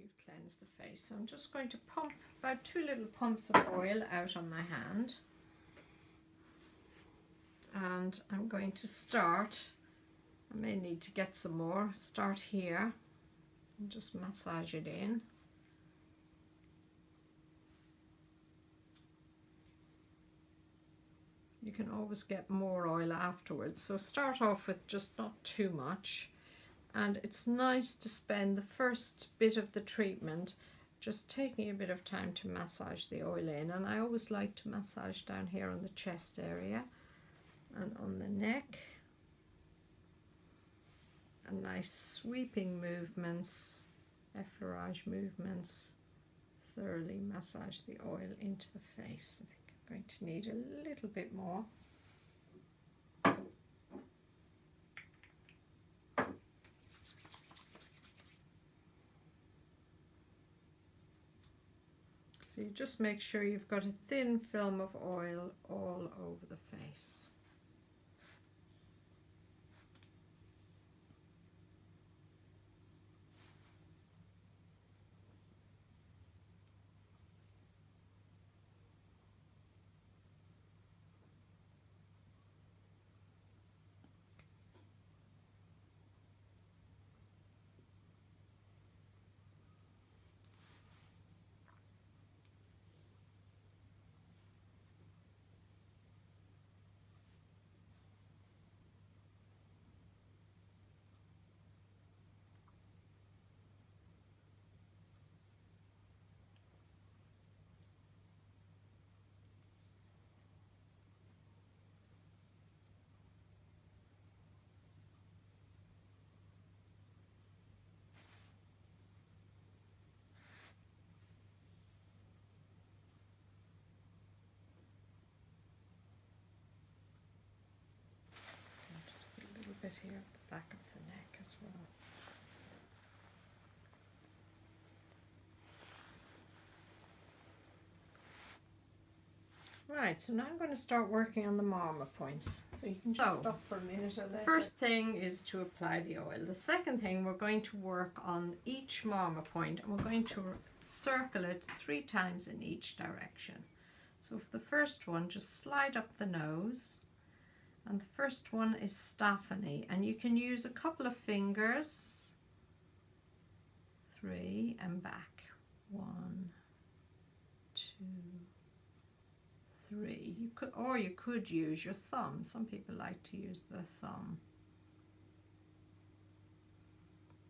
you've cleansed the face. So I'm just going to pump about 2 little pumps of oil out on my hand. And I'm going to start, I may need to get some more, start here and just massage it in. You can always get more oil afterwards, so start off with just not too much. And it's nice to spend the first bit of the treatment just taking a bit of time to massage the oil in. And I always like to massage down here on the chest area and on the neck. And nice sweeping movements, effleurage movements, thoroughly massage the oil into the face. I think I'm going to need a little bit more. So you just make sure you've got a thin film of oil all over the face. Bit here at the back of the neck as well. Right, so now I'm going to start working on the marma points. So you can just stop for a minute. The first thing is to apply the oil. The second thing, we're going to work on each marma point, and we're going to circle it 3 times in each direction. So for the first one, just slide up the nose. And the first one is Stephanie, and you can use a couple of fingers, 3 and back, 1, 2, 3. You could use your thumb. Some people like to use their thumb.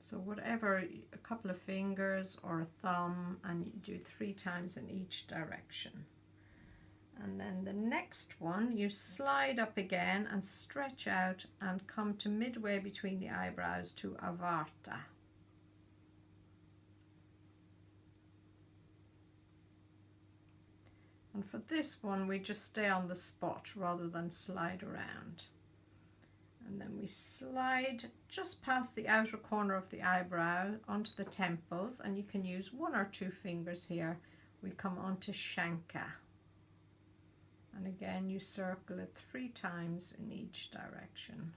So whatever, a couple of fingers or a thumb, and you do 3 times in each direction. And then the next one, you slide up again and stretch out and come to midway between the eyebrows to Avarta. And for this one, we just stay on the spot rather than slide around. And then we slide just past the outer corner of the eyebrow onto the temples, and you can use 1 or 2 fingers here. We come onto Shanka. And again, you circle it 3 times in each direction.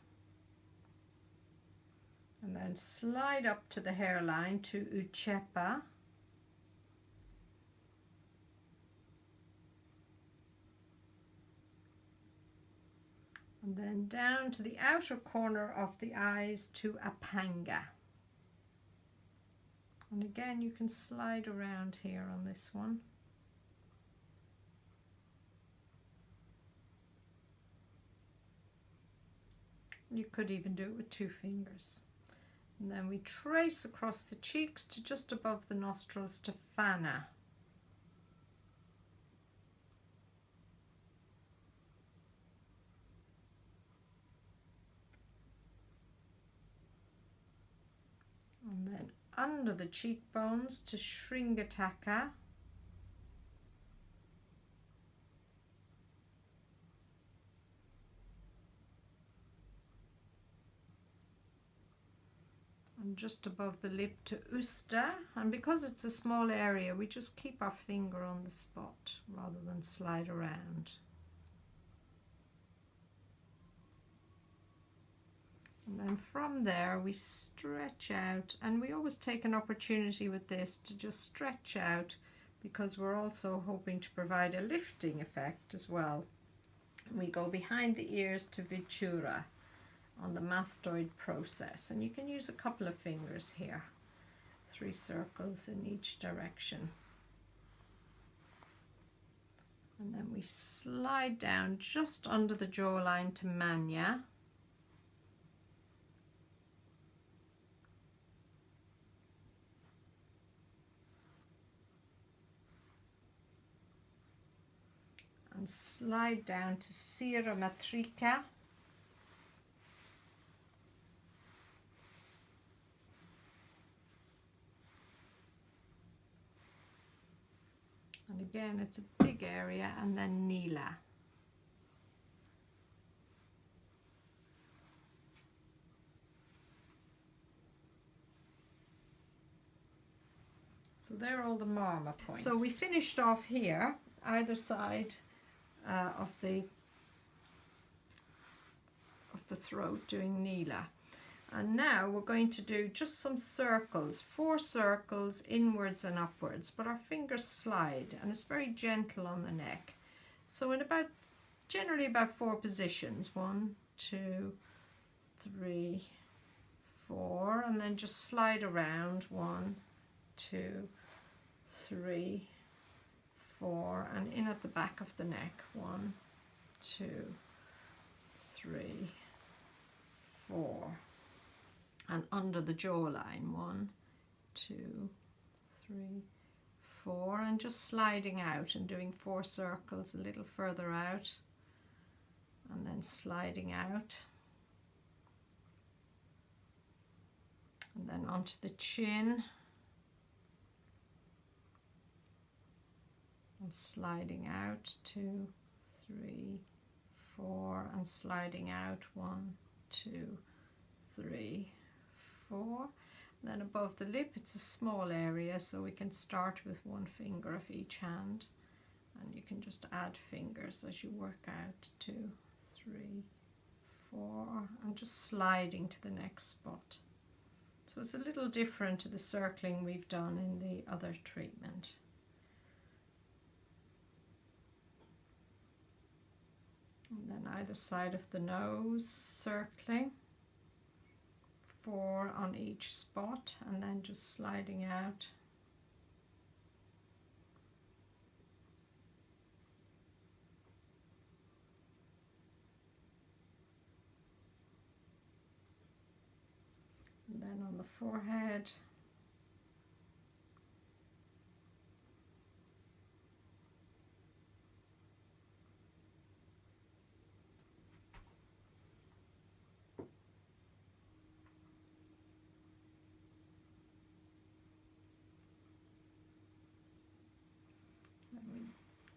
And then slide up to the hairline to Uchepa. And then down to the outer corner of the eyes to Apanga. And again, you can slide around here on this one. You could even do it with 2 fingers. And then we trace across the cheeks to just above the nostrils to Fana. And then under the cheekbones to Shringataka. And just above the lip to Usta, and because it's a small area, we just keep our finger on the spot rather than slide around. And then from there we stretch out, and we always take an opportunity with this to just stretch out, because we're also hoping to provide a lifting effect as well. And we go behind the ears to Vichura on the mastoid process, and you can use a couple of fingers here, 3 circles in each direction. And then we slide down just under the jawline to Manya. And slide down to Sira Matrika. And again, it's a big area, and then Nila. So they're all the marma points. So we finished off here, either side of the throat, doing Nila. And now we're going to do just some circles, 4 circles inwards and upwards, but our fingers slide, and it's very gentle on the neck. So in generally about 4 positions, 1, 2, 3, 4, and then just slide around, 1, 2, 3, 4, and in at the back of the neck, 1, 2, 3, 4. And under the jawline, 1, 2, 3, 4, and just sliding out and doing 4 circles a little further out, and then sliding out, and then onto the chin, and sliding out, 2, 3, 4, and sliding out, 1, 2, 3, 4. And then above the lip, it's a small area, so we can start with 1 finger of each hand, and you can just add fingers as you work out, 2, 3, 4, and just sliding to the next spot. So it's a little different to the circling we've done in the other treatment. And then either side of the nose, circling, 4 on each spot, and then just sliding out. And then on the forehead.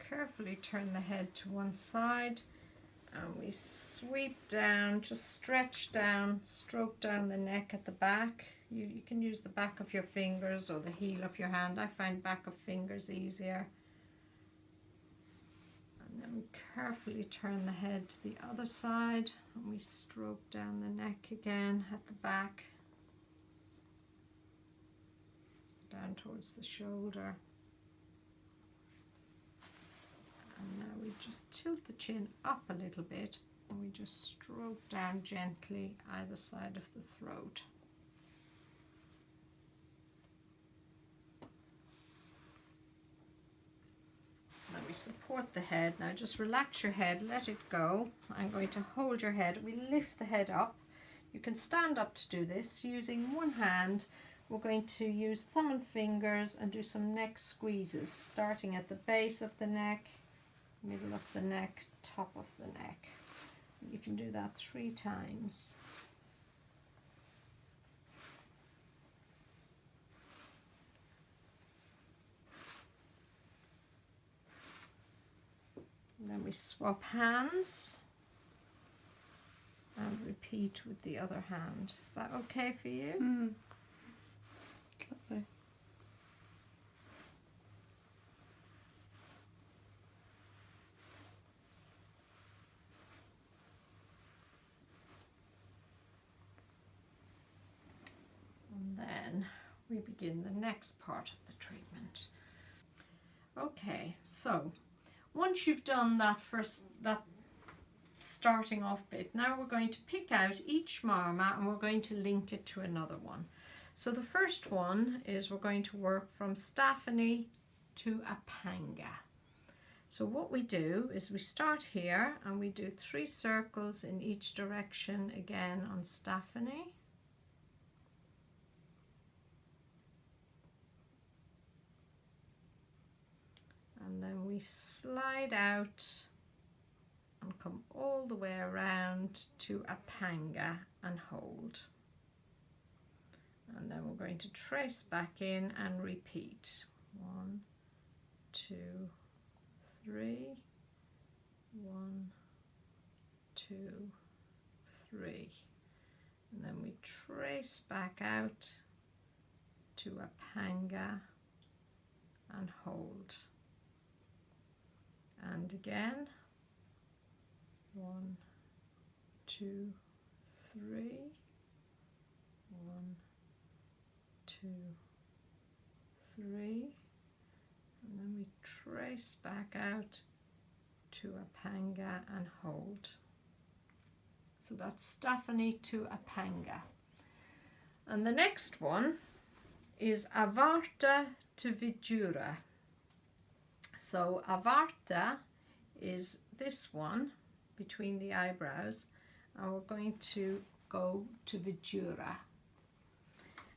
Carefully turn the head to one side, and we sweep down, just stretch down, stroke down the neck at the back. You can use the back of your fingers or the heel of your hand. I find back of fingers easier. And then we carefully turn the head to the other side, and we stroke down the neck again at the back, down towards the shoulder. And now we just tilt the chin up a little bit, and we just stroke down gently either side of the throat. Now we support the head. Now just relax your head, let it go. I'm going to hold your head. We lift the head up. You can stand up to do this using one hand. We're going to use thumb and fingers and do some neck squeezes, starting at the base of the neck, middle of the neck, top of the neck. You can do that 3 times. And then we swap hands and repeat with the other hand. Is that okay for you? Lovely. then we begin the next part of the treatment. Okay, so once you've done that starting off bit, now we're going to pick out each marma and we're going to link it to another one. So the first one is we're going to work from Staphany to Apanga. So what we do is we start here and we do 3 circles in each direction again on Staphany. And then we slide out and come all the way around to Apanga and hold. And then we're going to trace back in and repeat. 1, 2, 3, 1, 2, 3. And then we trace back out to Apanga and hold. And again, 1, 2, 3, 1, 2, 3, and then we trace back out to Apanga and hold. So that's Staphany to Apanga. And the next one is Avarta to Vijura. So Avarta is this one between the eyebrows, and we're going to go to Vijura.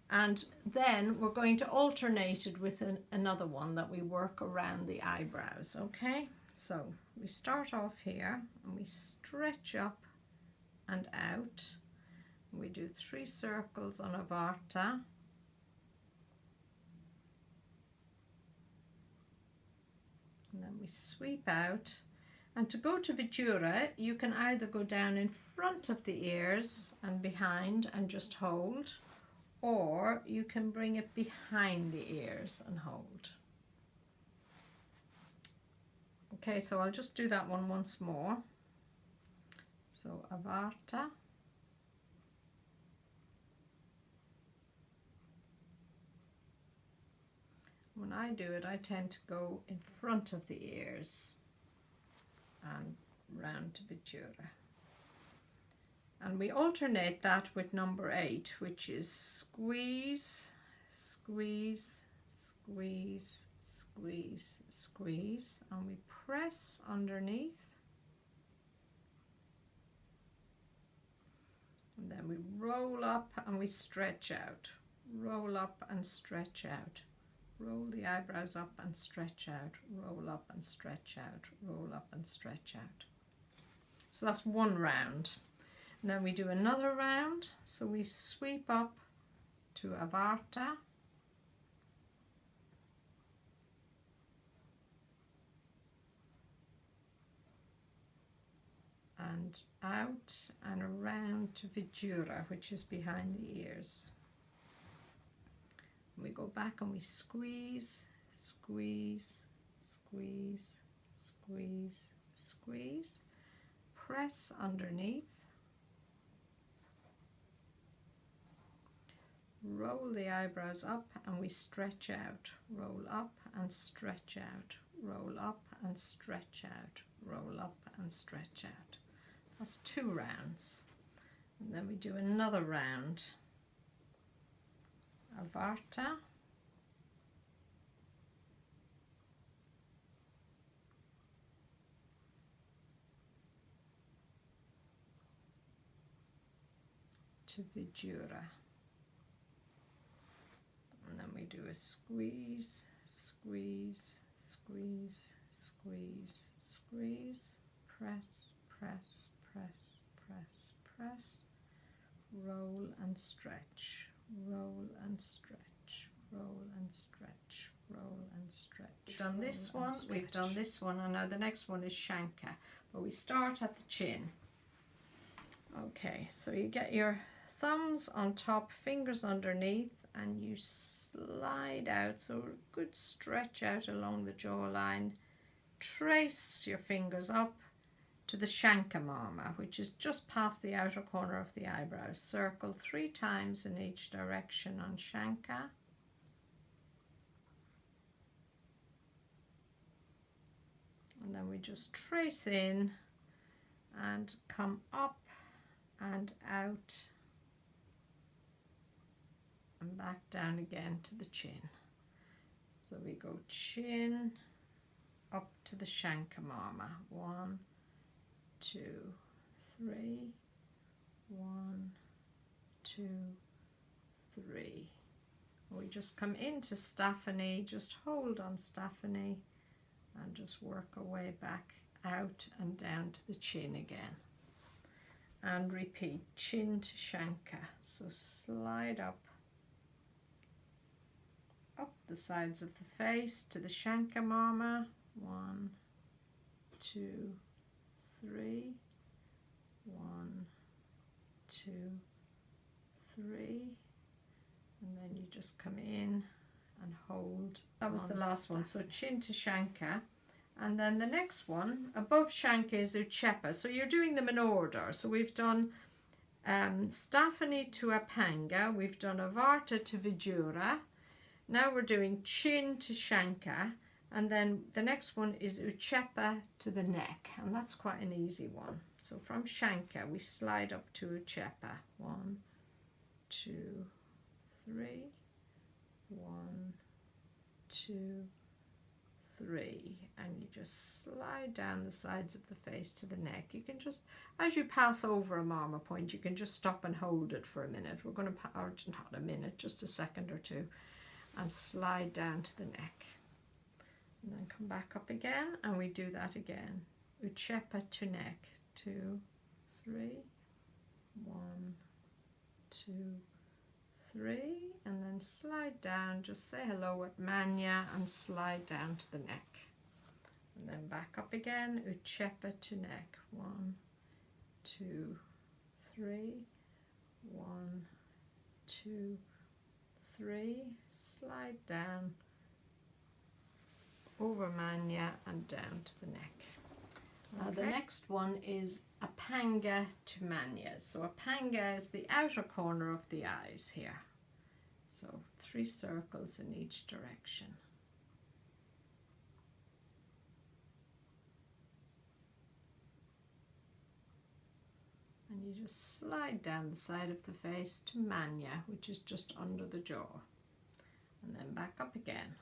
And then we're going to alternate it with another one that we work around the eyebrows, okay? So we start off here and we stretch up and out. We do 3 circles on Avarta. And then we sweep out. And to go to Vijura, you can either go down in front of the ears and behind and just hold, or you can bring it behind the ears and hold. Okay, so I'll just do that one once more. So Avarta. When I do it, I tend to go in front of the ears and round to Vijura. And we alternate that with number 8, which is squeeze, squeeze, squeeze, squeeze, squeeze, and we press underneath. And then we roll up and we stretch out. Roll up and stretch out. Roll the eyebrows up and stretch out. Roll up and stretch out. Roll up and stretch out. So that's one round. And then we do another round. So we sweep up to Avarta. And out and around to Vijura, which is behind the ears. We go back and we squeeze, squeeze, squeeze, squeeze, squeeze, press underneath, roll the eyebrows up and we stretch out, roll up and stretch out, roll up and stretch out, roll up and stretch out. That's 2 rounds. And then we do another round. Avarta. To Vijura. And then we do a squeeze, squeeze, squeeze, squeeze, squeeze, press, press, press, press, press, roll and stretch, roll and stretch, roll and stretch, roll and stretch. We've done this one, we've done this one, and now the next one is Shanka, but we start at the chin. Okay, so you get your thumbs on top, fingers underneath, and you slide out, so a good stretch out along the jawline. Trace your fingers up to the Shankamama, which is just past the outer corner of the eyebrows. Circle 3 times in each direction on Shanka. And then we just trace in and come up and out and back down again to the chin. So we go chin up to the Shankamama. 1, 2, 3. 1, 2, 3. We just come into Staphany, just hold on Staphany and just work our way back out and down to the chin again. And repeat, chin to Shanka. So slide up the sides of the face to the Shankamama. 1, 2, 3. 1, 2, 3. And then you just come in and hold. That was the last one. So chin to Shanka. And then the next one above Shanka is Ucheppa. So you're doing them in order. So we've done Staphany to Apanga. We've done Avarta to Vijura. Now we're doing chin to Shanka. And then the next one is Ucheppa to the neck. And that's quite an easy one. So from Shanka we slide up to Ucheppa. 1, 2, 3. 1, 2, 3, and you just slide down the sides of the face to the neck. You can just, as you pass over a mama point, you can just stop and hold it for a minute. We're going to, or not a minute, just a second or two, and slide down to the neck. And then come back up again, and we do that again. Ucheppa to neck. 2, 3. 1, 2, 3, and then slide down, just say hello at Manya and slide down to the neck. And then back up again, Ucheppa to neck. 1, 2, 3. 1, 2, 3. Slide down over Manya and down to the neck. Okay. The next one is Apanga to Manya. So Apanga is the outer corner of the eyes here. So 3 circles in each direction. And you just slide down the side of the face to Manya, which is just under the jaw. And then back up again.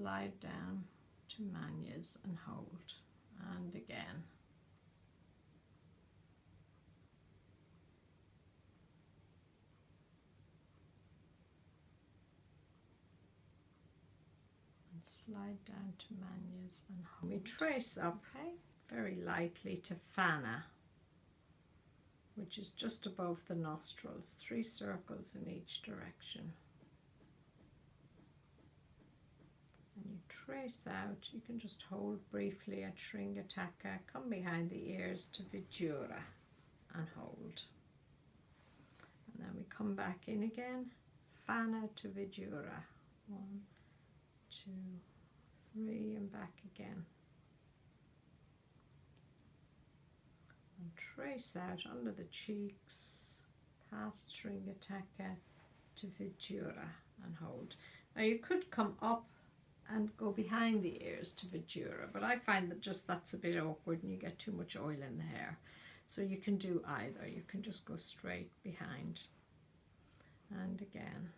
Slide down to Manya's and hold, and again. And slide down to Manya's and hold. We trace up very lightly to Fana, which is just above the nostrils, 3 circles in each direction. And you trace out, you can just hold briefly at Shringataka, come behind the ears to Vijura and hold. And then we come back in again, Fana to Vijura. 1, 2, 3, and back again. And trace out under the cheeks, past Shringataka to Vijura and hold. Now you could come up and go behind the ears to Vijura, but I find that just that's a bit awkward and you get too much oil in the hair. So you can do either. You can just go straight behind and again.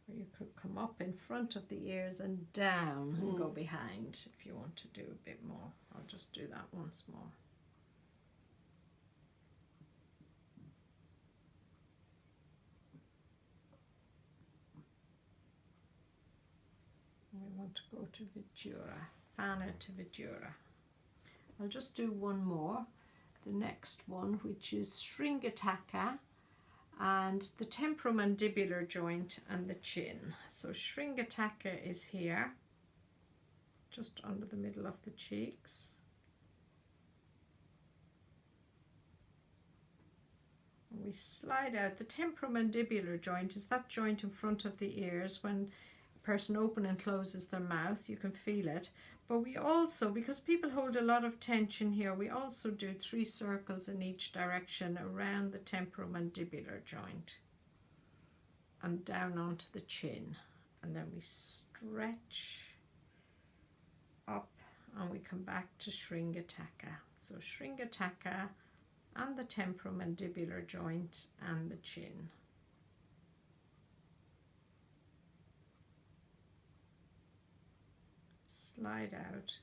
Or you could come up in front of the ears and down and go behind if you want to do a bit more. I'll just do that once more. We want to go to Vijura, Fana to Vijura. I'll just do one more, the next one, which is Shringataka and the temporomandibular joint and the chin. So Shringataka is here, just under the middle of the cheeks. And we slide out. The temporomandibular joint is that joint in front of the ears. When a person opens and closes their mouth, you can feel it. But we also, because people hold a lot of tension here, we also do 3 circles in each direction around the temporomandibular joint and down onto the chin. And then we stretch up and we come back to Shringataka. So Shringataka and the temporomandibular joint and the chin. Slide out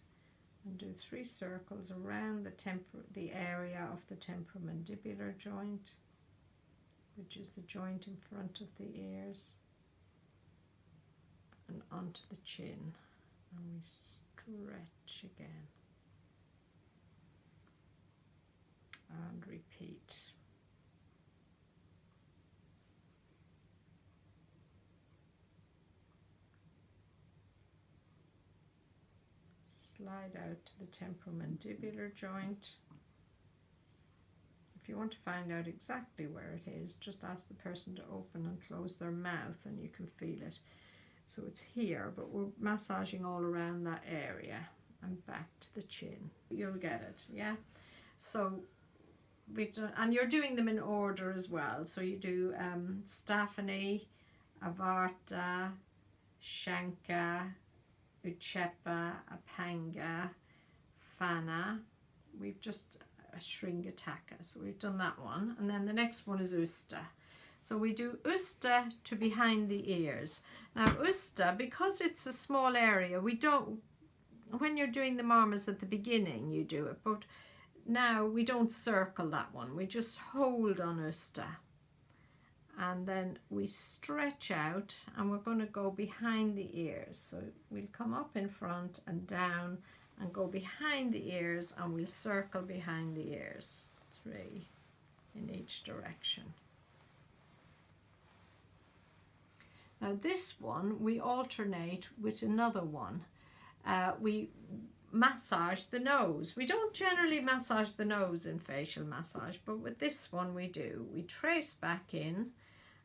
and do 3 circles around the area of the temporomandibular joint, which is the joint in front of the ears, and onto the chin, and we stretch again and repeat. Slide out to the temporomandibular joint. If you want to find out exactly where it is, just ask the person to open and close their mouth and you can feel it. So it's here, but we're massaging all around that area and back to the chin. You'll get it, yeah? So we've done, and you're doing them in order as well. So you do Staphani, Avarta, Shanka, Uchepa, Apanga, Fana. We've just Shringataka, so we've done that one, and then the next one is Usta. So we do Usta to behind the ears. Now Usta, because it's a small area, we don't, when you're doing the marmas at the beginning you do it, but now we don't circle that one, we just hold on Usta. And then we stretch out and we're going to go behind the ears. So we'll come up in front and down and go behind the ears, and we'll circle behind the ears. 3 in each direction. Now this one we alternate with another one. We massage the nose. We don't generally massage the nose in facial massage, but with this one we do. We trace back in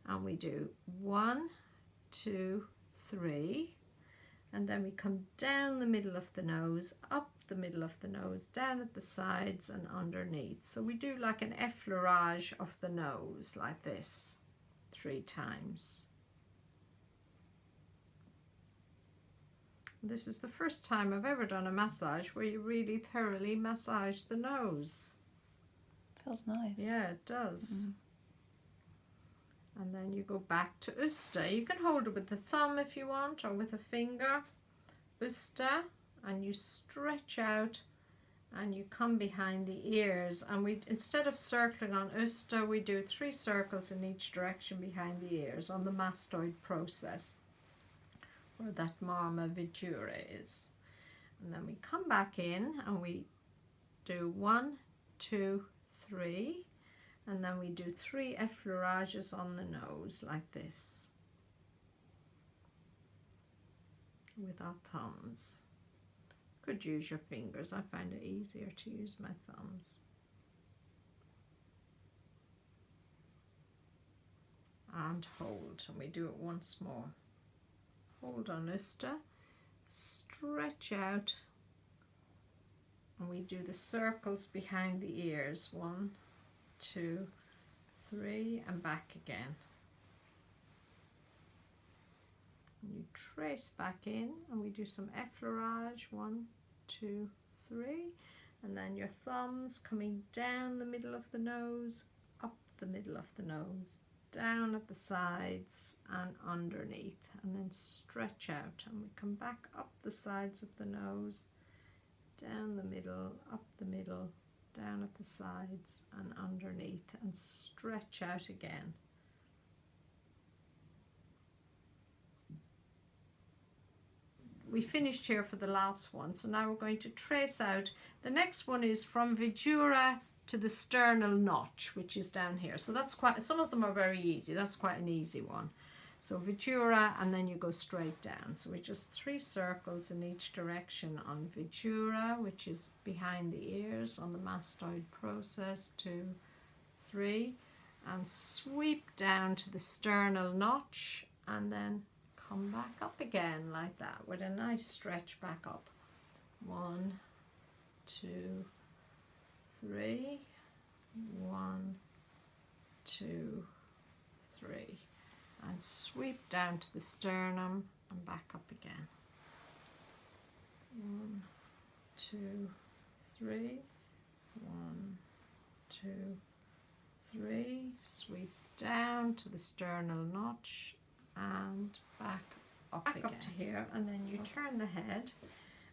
and we do 1, 2, 3, and then we come down the middle of the nose, up the middle of the nose, down at the sides and underneath. So we do like an effleurage of the nose like this 3 times. This is the first time I've ever done a massage where you really thoroughly massage the nose. Feels nice. Yeah, it does. And then you go back to Usta. You can hold it with the thumb if you want, or with a finger. Usta, and you stretch out and you come behind the ears. And we, instead of circling on Usta, we do 3 circles in each direction behind the ears on the mastoid process, where that marma vidura is. And then we come back in and we do 1, 2, 3, and then we do 3 effleurages on the nose like this with our thumbs. Could use your fingers. I find it easier to use my thumbs. And hold, and we do it once more. Hold on Usta, stretch out, and we do the circles behind the ears. 1, 2, 3, and back again. And you trace back in and we do some effleurage. 1, 2, 3, and then your thumbs coming down the middle of the nose, up the middle of the nose, down at the sides and underneath, and then stretch out, and we come back up the sides of the nose, down the middle, up the middle, down at the sides and underneath, and stretch out again. We finished here for the last one, so now we're going to trace out. The next one is from Vidura to the sternal notch, which is down here. So that's quite, some of them are very easy. That's quite an easy one. So Vijura, and then you go straight down. So we just 3 circles in each direction on Vijura, which is behind the ears on the mastoid process, 2, 3, and sweep down to the sternal notch, and then come back up again like that with a nice stretch back up. 1, 2, 3, 1, 2, 3, and sweep down to the sternum and back up again. 1, 2, 3, 1, 2, 3, sweep down to the sternal notch and back up again. Up to here, and then you turn the head,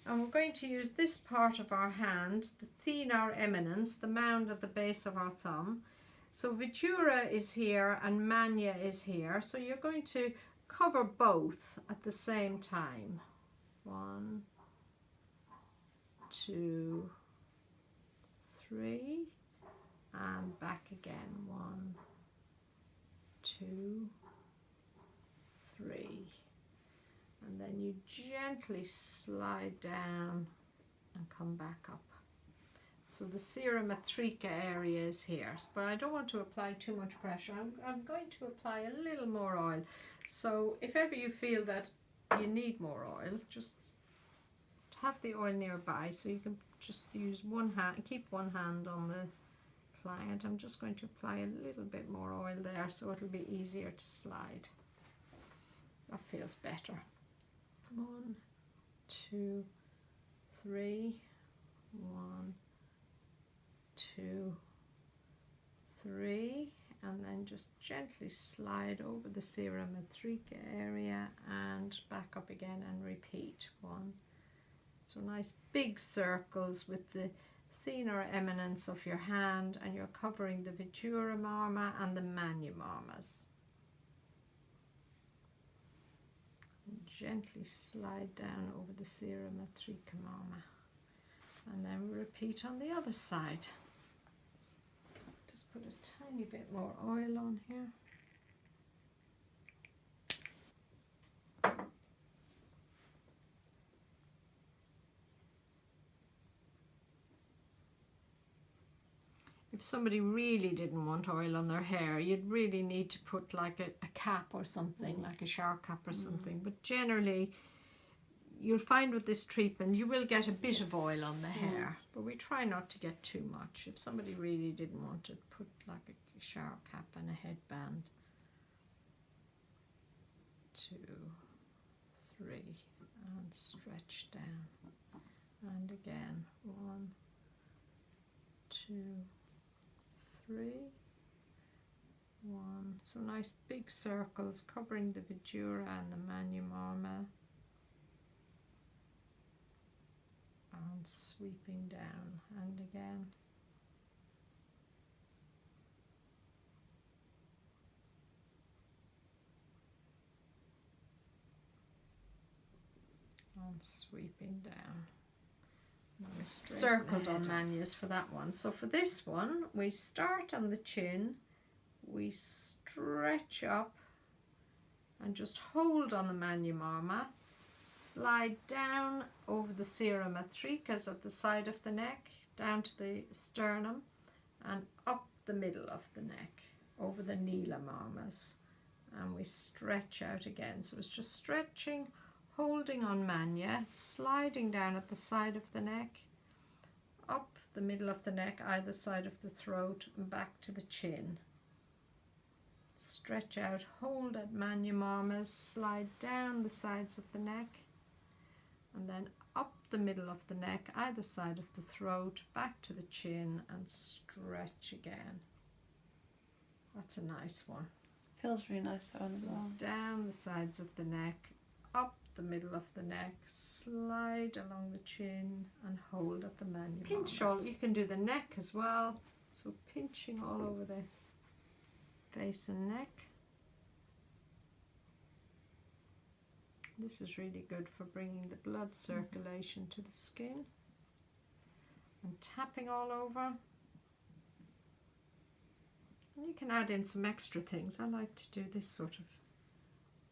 and we're going to use this part of our hand, the thenar eminence, the mound at the base of our thumb. So Vijura is here and Manya is here, so you're going to cover both at the same time. 1, 2, 3, and back again. 1, 2, 3, and then you gently slide down and come back up. So the serum matrika area is here, but I don't want to apply too much pressure. I'm going to apply a little more oil. So if ever you feel that you need more oil, just have the oil nearby, so you can just use one hand, keep one hand on the client. I'm just going to apply a little bit more oil there so it'll be easier to slide. That feels better. 1, 2, 3, 1, 2, 3, and then just gently slide over the serum matrika area and back up again and repeat. 1. So nice big circles with the thenar eminence of your hand, and you're covering the Vijura marma and the Manya marmas. And gently slide down over the serum matrika marma, and then repeat on the other side. Just put a tiny bit more oil on here. If somebody really didn't want oil on their hair, you'd really need to put like a cap or something, like a shower cap or something. But generally, you'll find with this treatment, you will get a bit of oil on the hair, but we try not to get too much. If somebody really didn't want it, put like a shower cap and a headband. 2, 3, and stretch down. And again, 1, 2, 3, 1. So nice big circles covering the Vijura and the Manya marma, and sweeping down, and again. And sweeping down. Circled on Manyas for that one. So for this one, we start on the chin, we stretch up and just hold on the Manya marma, slide down over the serum matrikas at the side of the neck, down to the sternum, and up the middle of the neck, over the Nila marmas, and we stretch out again. So it's just stretching, holding on Manya, sliding down at the side of the neck, up the middle of the neck, either side of the throat, and back to the chin. Stretch out, hold at Manya marmas, slide down the sides of the neck, and then up the middle of the neck, either side of the throat, back to the chin, and stretch again. That's a nice one. Feels really nice, that one as well. Down the sides of the neck, up the middle of the neck, slide along the chin, and hold at the Manya marmas. Pinch all. You can do the neck as well. So pinching all over the face and neck. This is really good for bringing the blood circulation to the skin. And tapping all over. And you can add in some extra things. I like to do this sort of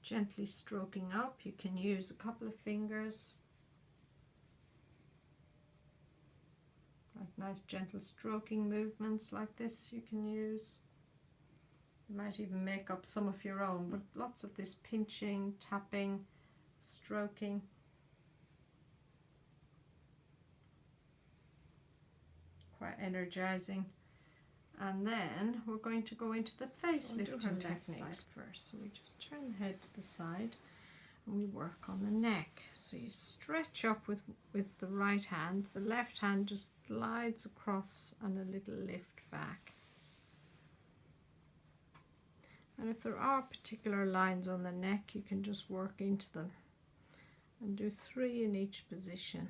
gently stroking up. You can use a couple of fingers, like nice gentle stroking movements like this you can use. You might even make up some of your own, but lots of this pinching, tapping, stroking. Quite energizing. And then we're going to go into the facelifting techniques first. So we just turn the head to the side and we work on the neck. So you stretch up with the right hand. The left hand just glides across and a little lift back. And if there are particular lines on the neck, you can just work into them and do 3 in each position.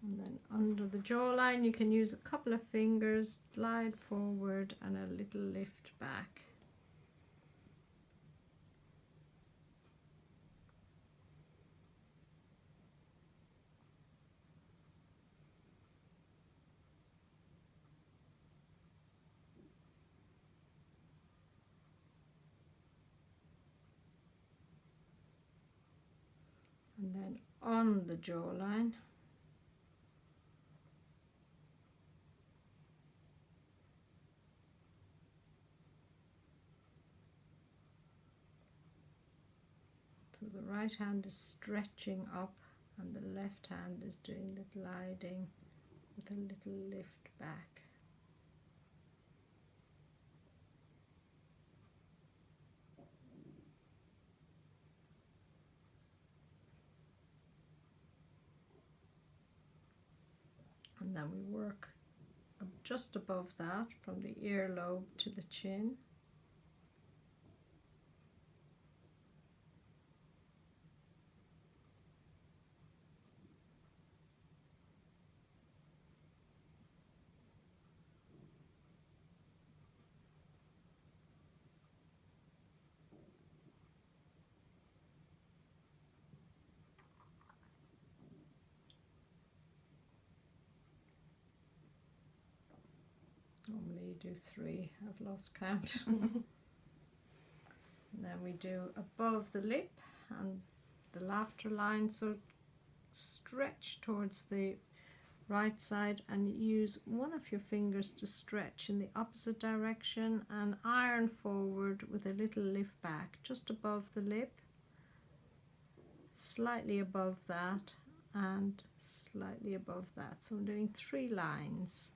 And then under the jawline, you can use a couple of fingers, glide forward and a little lift back. And then on the jawline, so the right hand is stretching up and the left hand is doing the gliding with a little lift back. And then we work just above that from the earlobe to the chin. Normally you do 3, I've lost count. And then we do above the lip and the laughter line, so stretch towards the right side and use one of your fingers to stretch in the opposite direction and iron forward with a little lift back just above the lip, slightly above that and slightly above that. So I'm doing 3 lines.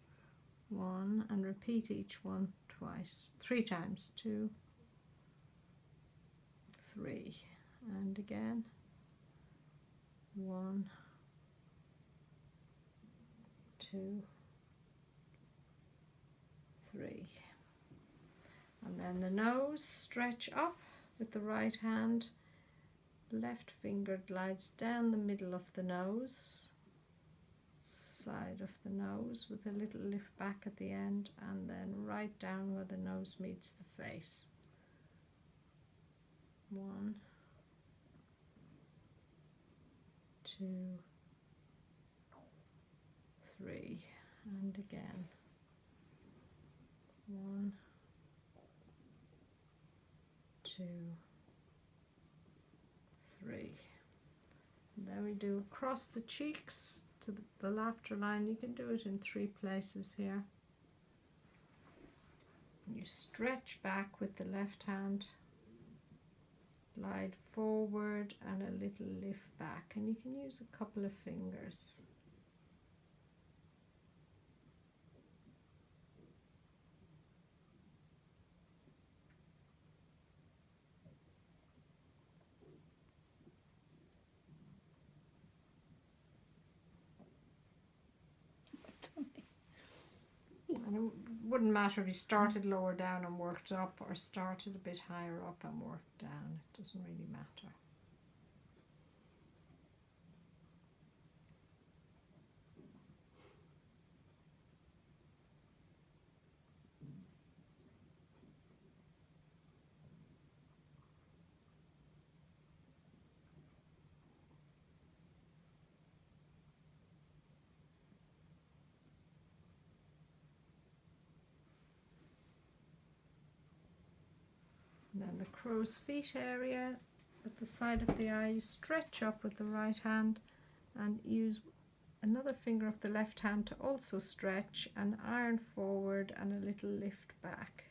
1 and repeat each one twice, 3 times. 2, 3, and again 1, 2, 3. And then the nose, stretch up with the right hand, left finger glides down the middle of the nose, side of the nose with a little lift back at the end, and then right down where the nose meets the face. 1, 2, 3, and again 1, 2, 3. And then we do across the cheeks to the laughter line. You can do it in 3 places here. You stretch back with the left hand, glide forward and a little lift back, and you can use a couple of fingers. And it wouldn't matter if you started lower down and worked up or started a bit higher up and worked down. It doesn't really matter. the crow's feet area at the side of the eye, you stretch up with the right hand and use another finger of the left hand to also stretch and iron forward and a little lift back.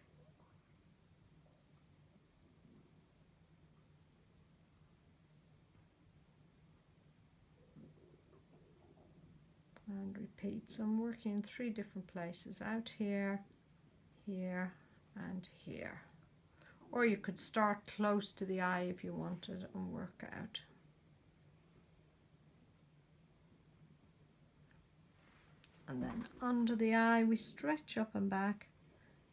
And repeat. So I'm working in 3 different places, out here, here and here. Or you could start close to the eye if you wanted and work out. And then under the eye we stretch up and back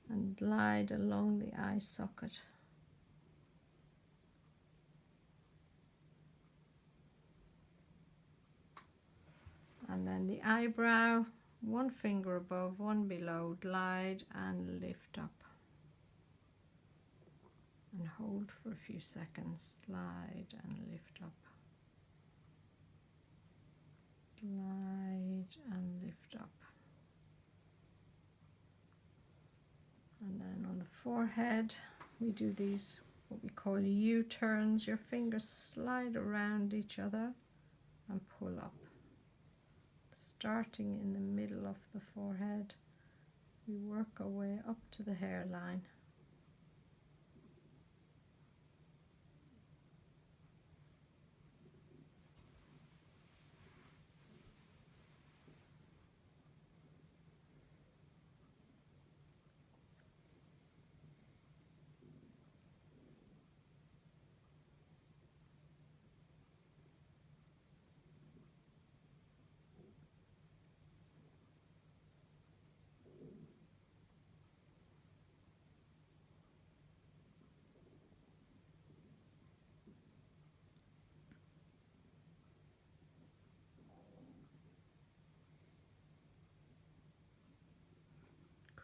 and glide along the eye socket. And then the eyebrow, 1 finger above, 1 below, glide and lift up. And hold for a few seconds, glide and lift up. Glide and lift up. And then on the forehead we do these what we call U-turns. Your fingers slide around each other and pull up. Starting in the middle of the forehead, we work our way up to the hairline.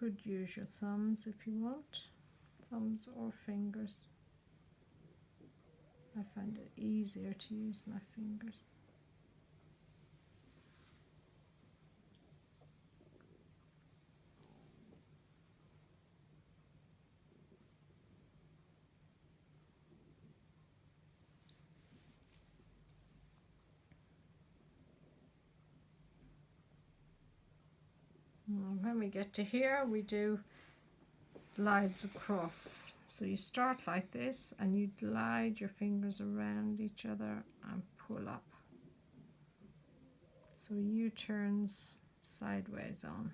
Could use your thumbs if you want, thumbs or fingers. I find it easier to use my fingers. And when we get to here, we do glides across. So you start like this and you glide your fingers around each other and pull up. So U-turns sideways on.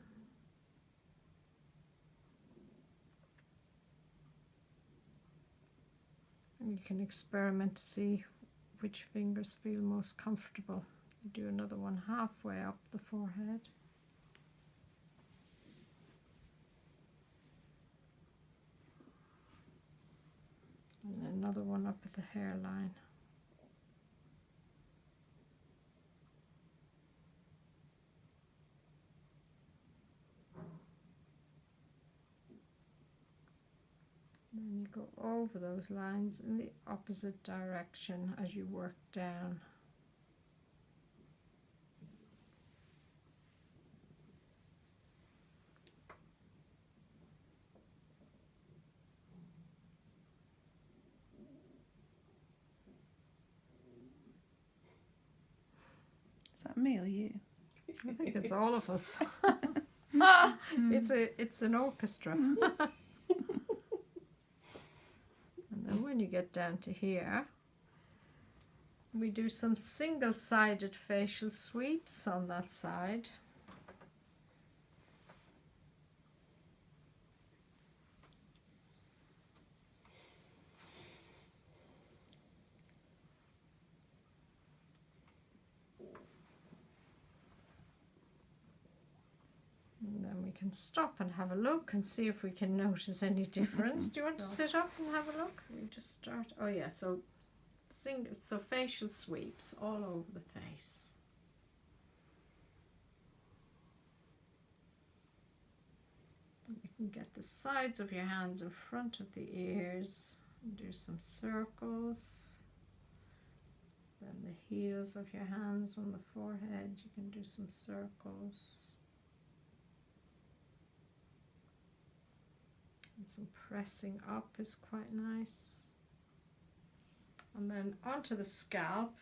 And you can experiment to see which fingers feel most comfortable. You do another one halfway up the forehead. And another one up at the hairline. And then you go over those lines in the opposite direction as you work down. Is that me or you? I think it's all of us. It's an orchestra. And then when you get down to here, we do some single-sided facial sweeps on that side. And then we can stop and have a look and see if we can notice any difference. Do you want to sit up and have a look? We just start. Oh yeah, so facial sweeps all over the face. And you can get the sides of your hands in front of the ears and do some circles. Then the heels of your hands on the forehead, you can do some circles. And some pressing up is quite nice. and then onto the scalp.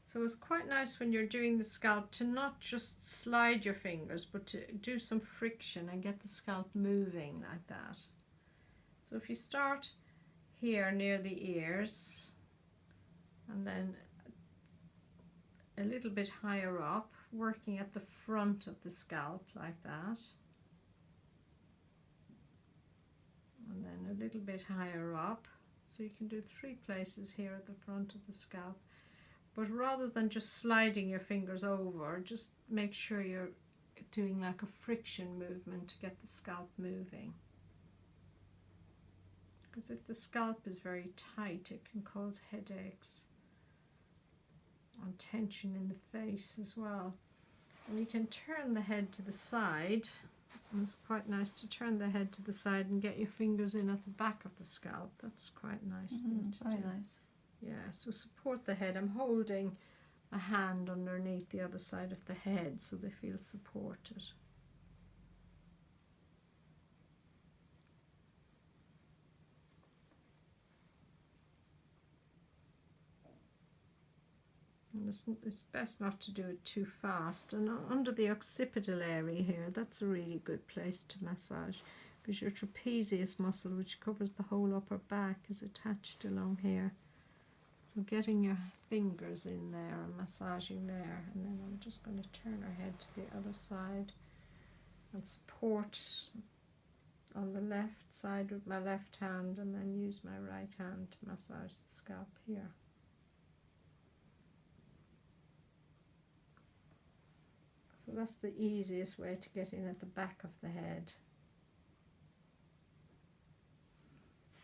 So it's quite nice when you're doing the scalp to not just slide your fingers, but to do some friction and get the scalp moving like that. So if you start here near the ears, and then a little bit higher up, working at the front of the scalp like that, and then a little bit higher up, so you can do 3 places here at the front of the scalp. But rather than just sliding your fingers over, just make sure you're doing like a friction movement to get the scalp moving. Because if the scalp is very tight, it can cause headaches and tension in the face as well. And you can turn the head to the side. And it's quite nice to turn the head to the side and get your fingers in at the back of the scalp. That's quite nice. Very nice. Yeah, so support the head. I'm holding a hand underneath the other side of the head so they feel supported. And it's best not to do it too fast. And under the occipital area here, that's a really good place to massage, because your trapezius muscle, which covers the whole upper back, is attached along here. So getting your fingers in there and massaging there, and then I'm just going to turn her head to the other side and support on the left side with my left hand, and then use my right hand to massage the scalp here. So that's the easiest way to get in at the back of the head.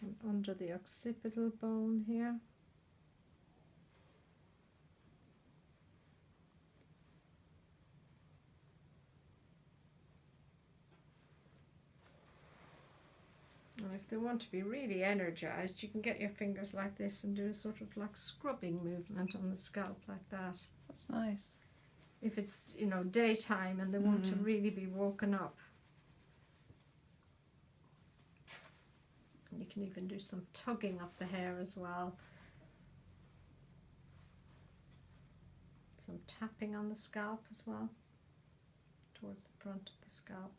And under the occipital bone here. And if they want to be really energized, you can get your fingers like this and do a sort of like scrubbing movement on the scalp like that. That's nice. If it's, you know, daytime and they want to really be woken up. And you can even do some tugging of the hair as well. Some tapping on the scalp as well, towards the front of the scalp.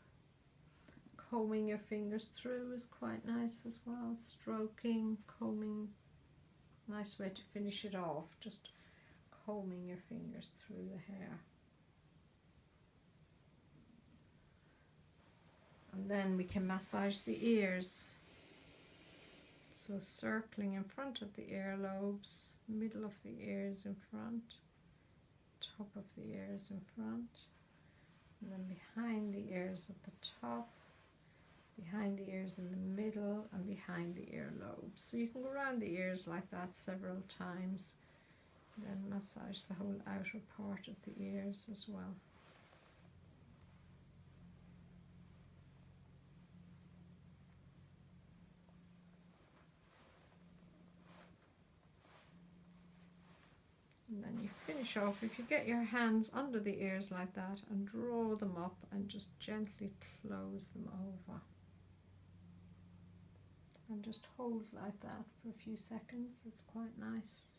Combing your fingers through is quite nice as well. Stroking, combing, nice way to finish it off, just combing your fingers through the hair. And then we can massage the ears. So circling in front of the earlobes, middle of the ears in front, top of the ears in front, and then behind the ears at the top, behind the ears in the middle, and behind the earlobes. So you can go around the ears like that several times, then massage the whole outer part of the ears as well. And then you finish off, if you get your hands under the ears like that and draw them up and just gently close them over. And just hold like that for a few seconds, it's quite nice.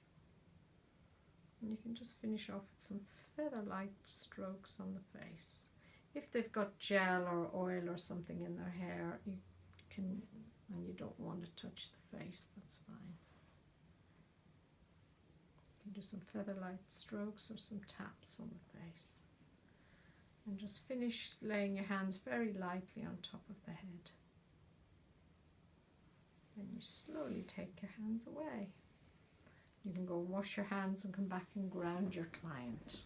And you can just finish off with some feather-like strokes on the face. If they've got gel or oil or something in their hair, you can, and you don't want to touch the face, that's fine. You can do some feather-like strokes or some taps on the face. And just finish laying your hands very lightly on top of the head. And you slowly take your hands away. You can go wash your hands and come back and ground your client.